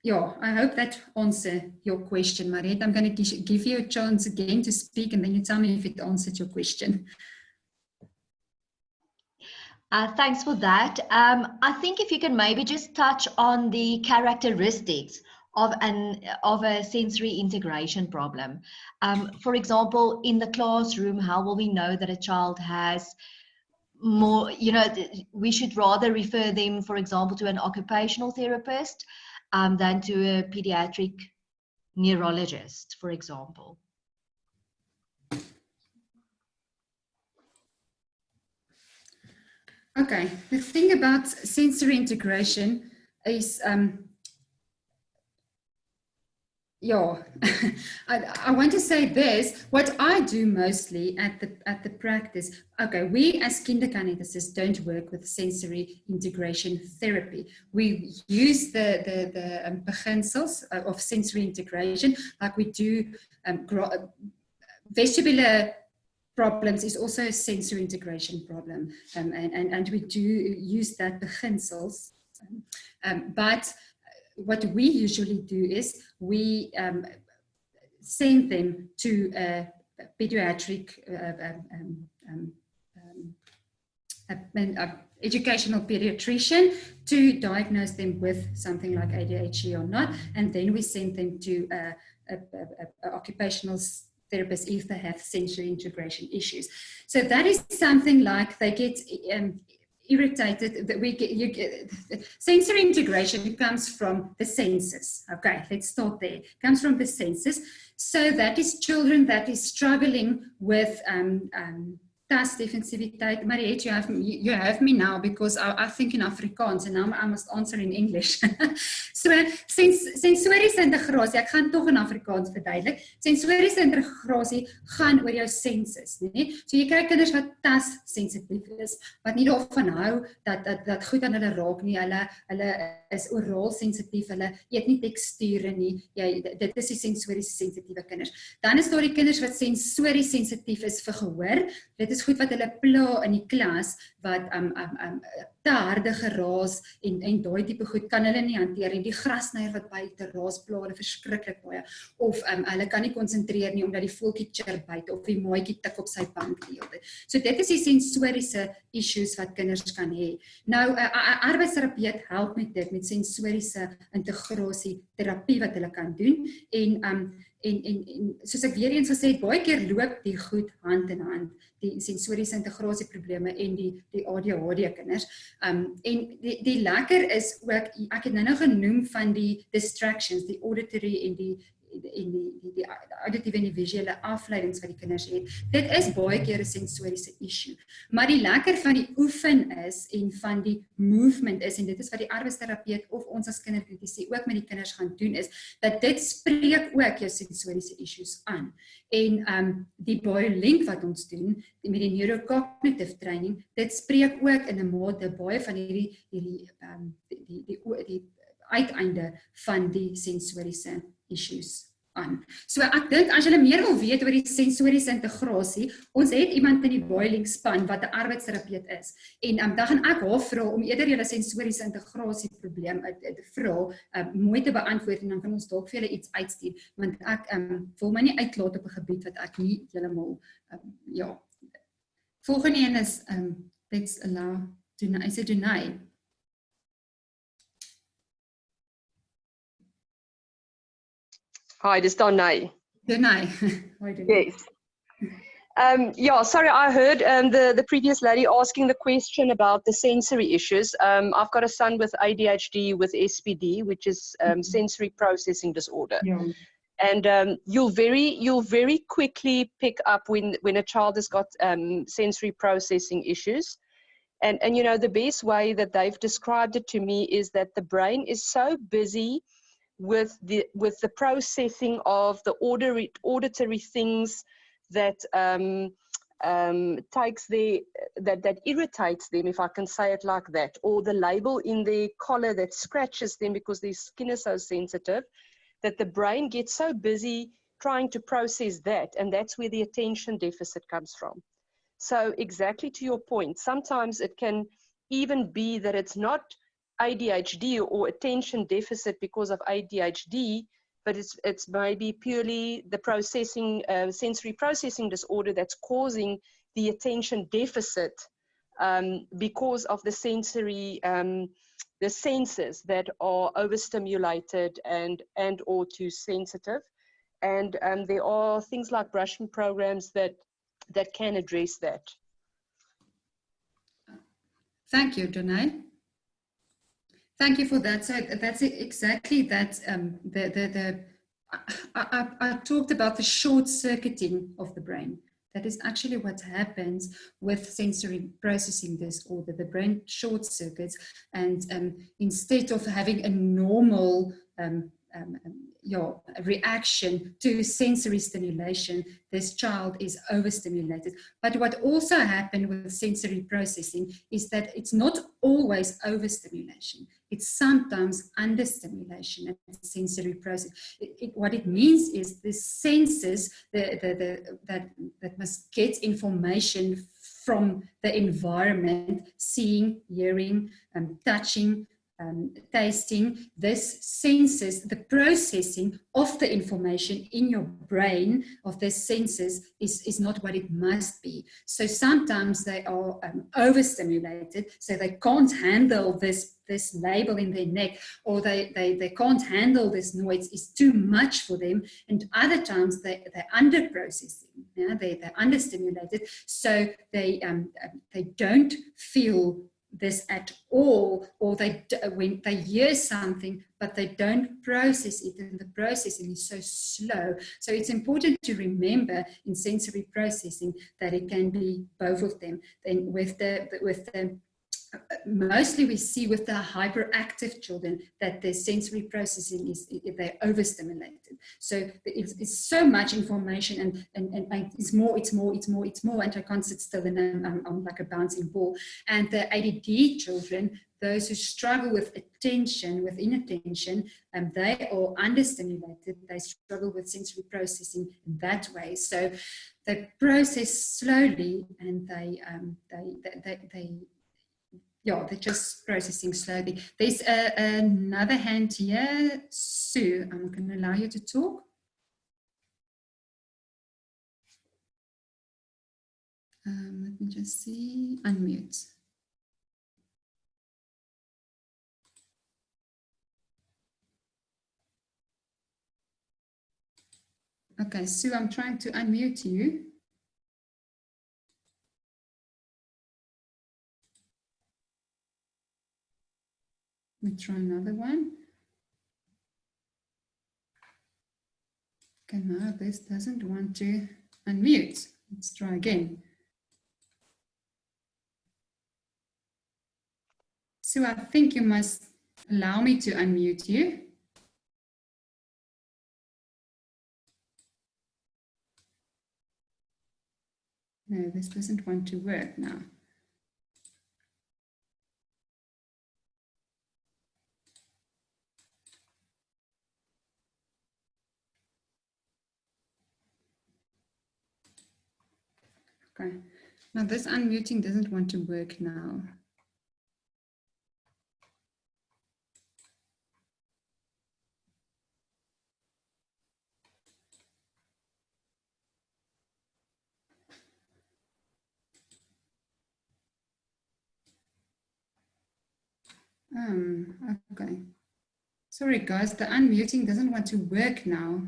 yeah, I hope that answers your question, Mariette. I'm going to give you a chance again to speak, and then you tell me if it answered your question. Thanks for that. I think if you can maybe just touch on the characteristics of a sensory integration problem. For example, in the classroom, how will we know that a child has more, we should rather refer them, for example, to an occupational therapist than to a pediatric neurologist, for example. Okay, the thing about sensory integration is, I want to say this. What I do mostly at the practice, okay, we as kinderkineticists don't work with sensory integration therapy. We use the beginsels of sensory integration, like we do vestibular problems is also a sensory integration problem, and we do use that beginsels. But what we usually do is we send them to a pediatric educational pediatrician to diagnose them with something like ADHD or not, and then we send them to a occupational therapist if they have sensory integration issues. So that is something like they get irritated. That sensory integration comes from the senses. Okay, let's start there. It comes from the senses. So that is children that is struggling with tasdefensiviteit. Mariette, you have me now because I think in Afrikaans and now I must answer in English. So, sensoriese integrasie, ek gaan toch in Afrikaans verduidelik. Sensoriese integrasie gaan oor jou senses, nee? So jy kry kinders wat tassensitief is, wat nie daarvan hou dat goed aan hulle raak nie, hulle is oraal sensitief, hulle eet nie teksture nie, dit is die sensoriese sensitiewe kinders. Dan is daar die kinders wat sensories sensitief is vir gehoor. Dit is goed wat hulle pla in die klas, wat te harde geraas en daai tipe goed kan hulle nie hanteer nie. Die grasnyer wat buite raas, pla hulle verskriklik baie. Of hulle kan nie konsentreer nie omdat die voeltjie chirp buite of die maatjie tik op sy bank die hele tyd. So dit is die sensoriese issues wat kinders kan hê. Nou, 'n arbeidsterapeut help met dit, met sensoriese integrasie terapie wat hulle kan doen en soos ek weer eens gesê het, baie keer loop die goed hand in hand, die sensoriese integrasieprobleme en die ADHD kinders. En die lekker is ook, ek het nou genoem van die distractions, die auditory en die auditiewe en die visuele afleidings wat die kinders het. Dit is baie keer 'n sensoriese issue. Maar die lekker van die oefen is en van die movement is, en dit is wat die arbeidsterapeut of ons as kinderkritici ook met die kinders gaan doen, is dat dit spreek ook jou sensoriese issues aan. En die biolink wat ons doen met die neurocognitive training, dit spreek ook in 'n mate baie van die uiteinde van die sensoriese issues aan. So ek dink as julle meer wil weet oor die sensoriese integrasie, ons het iemand in die biolink span wat 'n arbeidsterapeut is. En dan gaan ek haar vra om eerder julle sensoriese integrasie probleem vra mooi te beantwoord en dan kan ons dalk vir julle iets uitstuur, want ek wil my nie uitlaat op 'n gebied wat ek nie heeltemal ja. Volgende een is let's allow Dunay. Hi, this is Donay. Dunay. Yes. Yeah, sorry, I heard the previous lady asking the question about the sensory issues. I've got a son with ADHD with SPD, which is sensory processing disorder. Yeah. And you'll very quickly pick up when a child has got sensory processing issues. And you know, the best way that they've described it to me is that the brain is so busy with the processing of the auditory things that that irritates them, if I can say it like that, or the label in their collar that scratches them because their skin is so sensitive, that the brain gets so busy trying to process that, and that's where the attention deficit comes from. So exactly to your point, sometimes it can even be that it's not ADHD or attention deficit because of ADHD, but it's maybe purely the processing, sensory processing disorder that's causing the attention deficit because of the sensory, the senses that are overstimulated and or too sensitive. And there are things like brushing programs that can address that. Thank you, Donay. Thank you for that. So that's exactly that. I talked about the short circuiting of the brain. That is actually what happens with sensory processing disorder. The brain short circuits, and instead of having a normal reaction to sensory stimulation, this child is overstimulated. But what also happens with sensory processing is that it's not always overstimulation. It's sometimes understimulation and sensory processing. What it means is the senses that must get information from the environment, seeing, hearing, touching, tasting, this senses, the processing of the information in your brain of the senses is not what it must be. So sometimes they are overstimulated, so they can't handle this label in their neck, or they can't handle this noise, it's too much for them, and other times they're under processing, they're understimulated, so they don't feel this at all, or when they hear something but they don't process it, and the processing is so slow. So it's important to remember in sensory processing that it can be both of them. Then with the mostly we see with the hyperactive children that their sensory processing they're overstimulated. So it's so much information, and it's more, and I can't sit still, and I'm like a bouncing ball. And the ADD children, those who struggle with attention, with inattention, they are understimulated. They struggle with sensory processing in that way. So they process slowly, and they're just processing slowly. There's another hand here. Sue, I'm going to allow you to talk. Let me just see. Unmute. Okay, Sue, I'm trying to unmute you. Let me try another one. Okay, now this doesn't want to unmute. Let's try again. Sue, I think you must allow me to unmute you. No, this doesn't want to work now. Okay, now this unmuting doesn't want to work now. Okay. Sorry guys, the unmuting doesn't want to work now.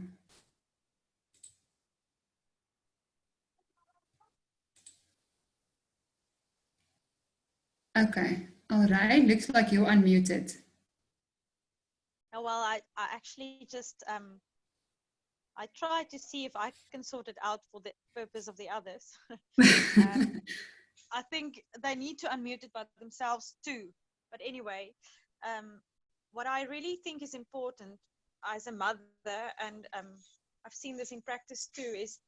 Okay, all right, looks like you're unmuted. Oh, well, I actually just, I tried to see if I can sort it out for the purpose of the others. I think they need to unmute it by themselves too. But anyway, what I really think is important as a mother, and I've seen this in practice too, is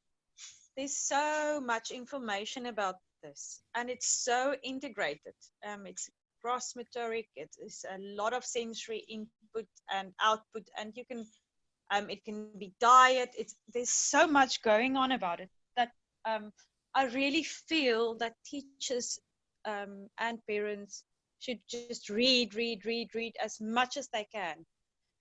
there's so much information about this, and it's so integrated. It's cross motoric, it is a lot of sensory input and output, and you can it can be diet, there's so much going on about it that I really feel that teachers and parents should just read as much as they can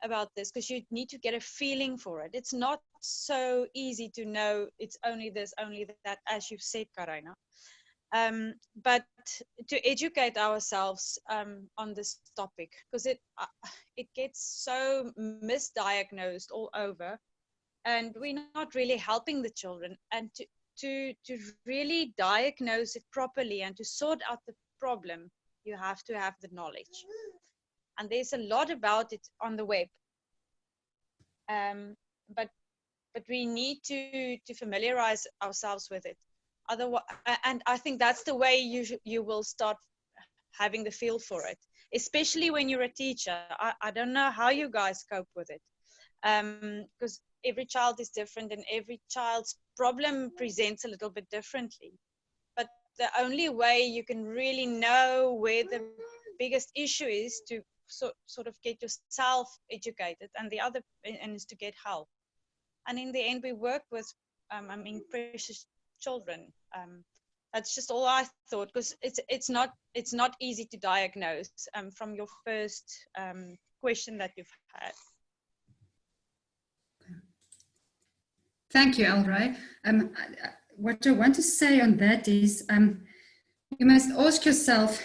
about this, because you need to get a feeling for it. It's not so easy to know it's only this, only that, as you've said, Karina. But to educate ourselves on this topic, because it gets so misdiagnosed all over, and we're not really helping the children. And to really diagnose it properly and to sort out the problem, you have to have the knowledge. And there's a lot about it on the web. But we need to familiarize ourselves with it. Otherwise, and I think that's the way you will start having the feel for it, especially when you're a teacher. I don't know how you guys cope with it, because every child is different and every child's problem presents a little bit differently. But the only way you can really know where the biggest issue is to sort of get yourself educated, and is to get help. And in the end, we work with precious children. That's just all I thought, because it's not easy to diagnose from your first question that you've had. Thank you, Elroy. What I want to say on that is you must ask yourself,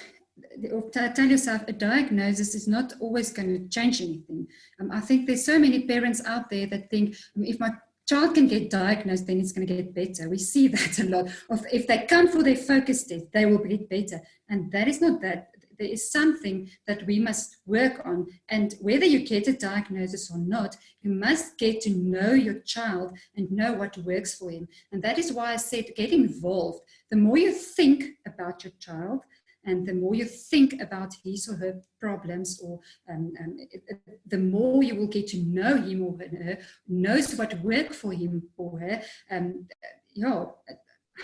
or tell yourself, a diagnosis is not always going to change anything. I think there's so many parents out there that think, if my child can get diagnosed, then it's going to get better. We see that a lot. If they come for their focus test, they will get better. And that is not that. there is something that we must work on. And whether you get a diagnosis or not, you must get to know your child and know what works for him. And that is why I said get involved. The more you think about your child, and the more you think about his or her problems, or the more you will get to know him or her, knows what worked for him or her.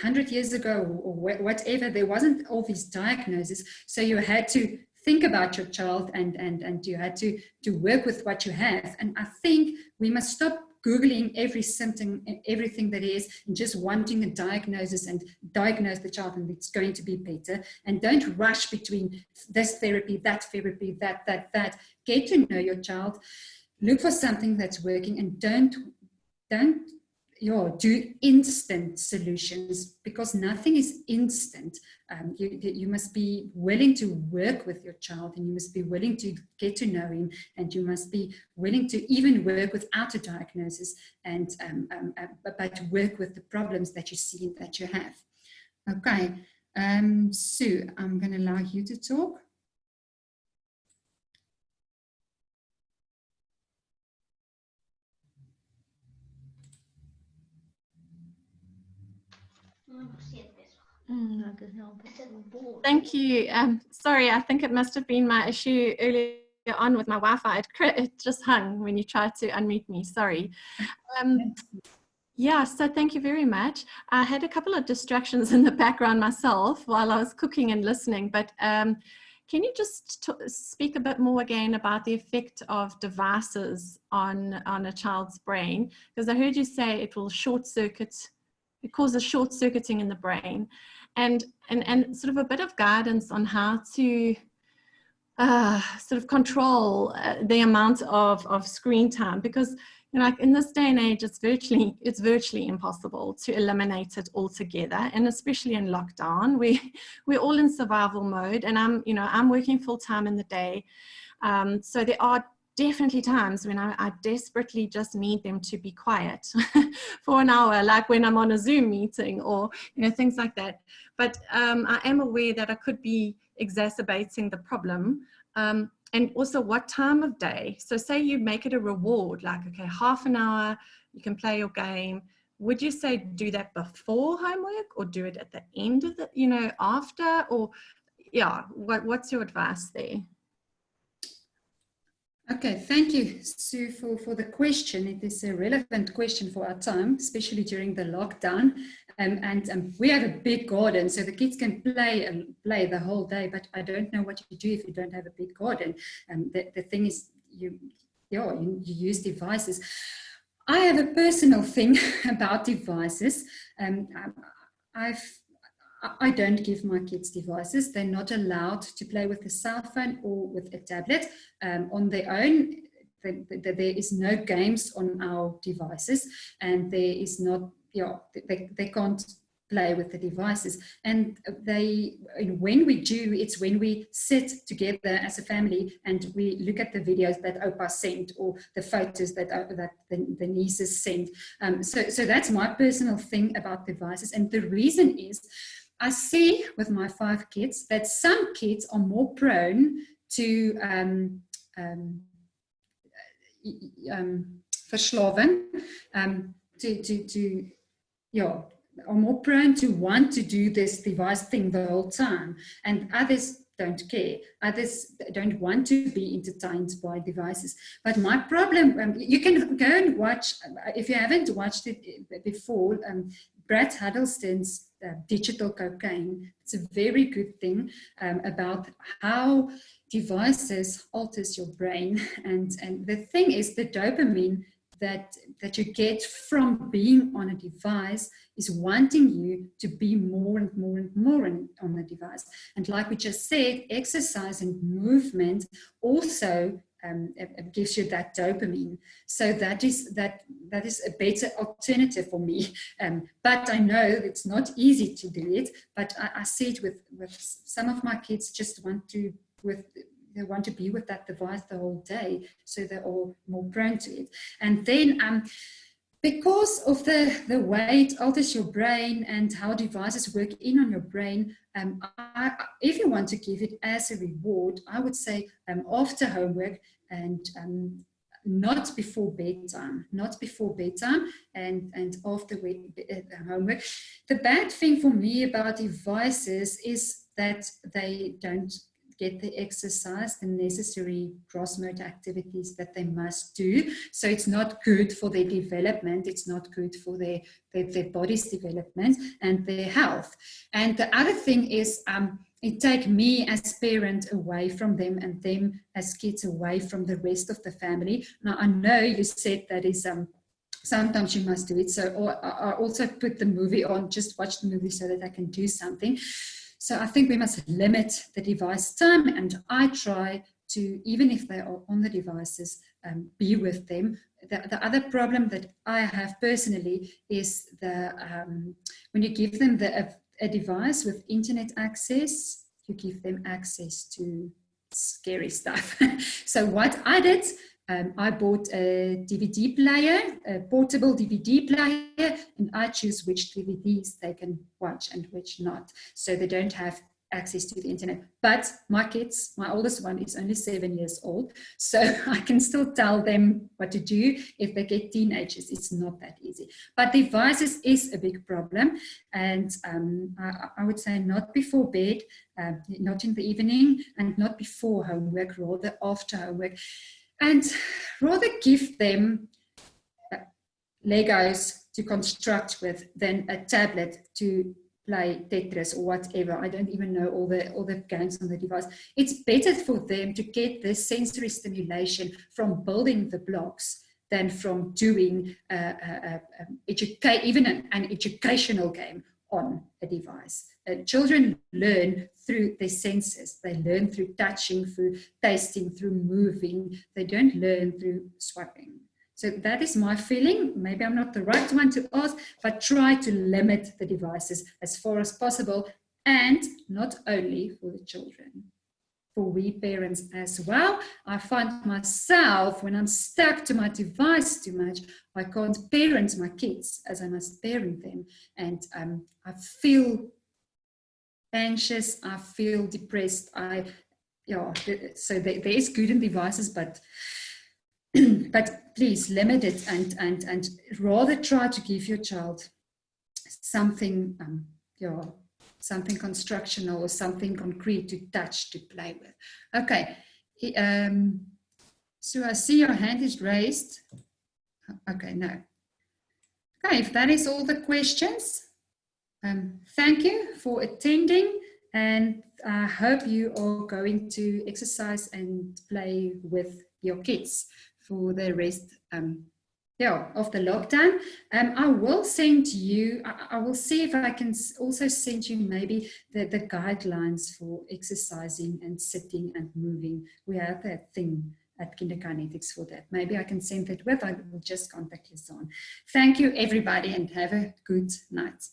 100 years ago or whatever, there wasn't all these diagnoses. So you had to think about your child, and you had to work with what you have. And I think we must stop Googling every symptom, everything that is, and just wanting a diagnosis and diagnose the child and it's going to be better. And don't rush between this therapy, that. Get to know your child, look for something that's working, and don't do instant solutions, because nothing is instant. You must be willing to work with your child, and you must be willing to get to know him, and you must be willing to even work without a diagnosis, and but work with the problems that you see that you have. Okay, Sue, I'm going to allow you to talk. Thank you. Sorry, I think it must have been my issue earlier on with my Wi-Fi. It just hung when you tried to unmute me. Sorry. Yeah, so thank you very much. I had a couple of distractions in the background myself while I was cooking and listening, but can you just speak a bit more again about the effect of devices on a child's brain? Because I heard you say it will it causes short circuiting in the brain, and sort of a bit of guidance on how to sort of control the amount of screen time, because like in this day and age, it's virtually impossible to eliminate it altogether, and especially in lockdown, we're all in survival mode, and I'm working full time in the day, so there are definitely times when I desperately just need them to be quiet for an hour, like when I'm on a Zoom meeting or things like that. But I am aware that I could be exacerbating the problem, and also what time of day. So say you make it a reward, like, okay, half an hour, you can play your game. Would you say do that before homework, or do it at the end of the, after, or yeah, what's your advice there? Okay, thank you, Sue, for the question. It is a relevant question for our time, especially during the lockdown. And we have a big garden, so the kids can play the whole day, but I don't know what you do if you don't have a big garden. The thing is, you use devices. I have a personal thing about devices. I don't give my kids devices. They're not allowed to play with a cell phone or with a tablet on their own. There is no games on our devices, and there is not, they can't play with the devices. And when we do, it's when we sit together as a family and we look at the videos that Opa sent, or the photos that the nieces sent. So that's my personal thing about devices. And the reason is, I see with my 5 kids that some kids are more prone to verslaving, are more prone to want to do this device thing the whole time, and others don't care. Others don't want to be entertained by devices. But my problem, you can go and watch, if you haven't watched it before, Brad Huddleston's Digital Cocaine. It's a very good thing about how devices alters your brain. And the thing is, the dopamine that you get from being on a device is wanting you to be more and more and more on the device. And like we just said, exercise and movement also it gives you that dopamine. So that is a better alternative for me. But I know it's not easy to do it, but I see it with some of my kids just they want to be with that device the whole day, so they're all more prone to it. And then because of the way it alters your brain and how devices work in on your brain, if you want to give it as a reward, I would say after homework and not before bedtime, and after homework. The bad thing for me about devices is that they don't get the exercise, the necessary gross motor activities that they must do. So it's not good for their development. It's not good for their body's development and their health. And the other thing is it takes me as parent away from them and them as kids away from the rest of the family. Now, I know you said that is sometimes you must do it. So I also put the movie on, just watch the movie so that I can do something. So I think we must limit the device time, and I try to, even if they are on the devices, be with them. The other problem that I have personally is when you give them a device with internet access, you give them access to scary stuff. So what I did, I bought a DVD player, a portable DVD player, and I choose which DVDs they can watch and which not. So they don't have access to the internet. But my kids, my oldest one is only 7 years old, so I can still tell them what to do. If they get teenagers, it's not that easy. But devices is a big problem, and I would say not before bed, not in the evening, and not before homework, rather after homework. And rather give them Legos to construct with than a tablet to play Tetris or whatever. I don't even know all the games on the device. It's better for them to get the sensory stimulation from building the blocks than from doing even an educational game on a device. Children learn through their senses. They learn through touching, through tasting, through moving. They don't learn through swiping. So that is my feeling. Maybe I'm not the right one to ask, but try to limit the devices as far as possible, and not only for the children, for we parents as well. I find myself, when I'm stuck to my device too much, I can't parent my kids as I must parent them. And I feel anxious, I feel depressed. So there is good in devices, but please limit it and rather try to give your child something, something constructional or something concrete to touch, to play with. Okay, so I see your hand is raised. Okay, no. Okay, if that is all the questions, thank you for attending, and I hope you are going to exercise and play with your kids for the rest of the lockdown. I will send you, I will see if I can also send you maybe the guidelines for exercising and sitting and moving. We have that thing at Kinderkinetics for that. Maybe I can send that with, I will just contact Lisanne. Thank you everybody and have a good night.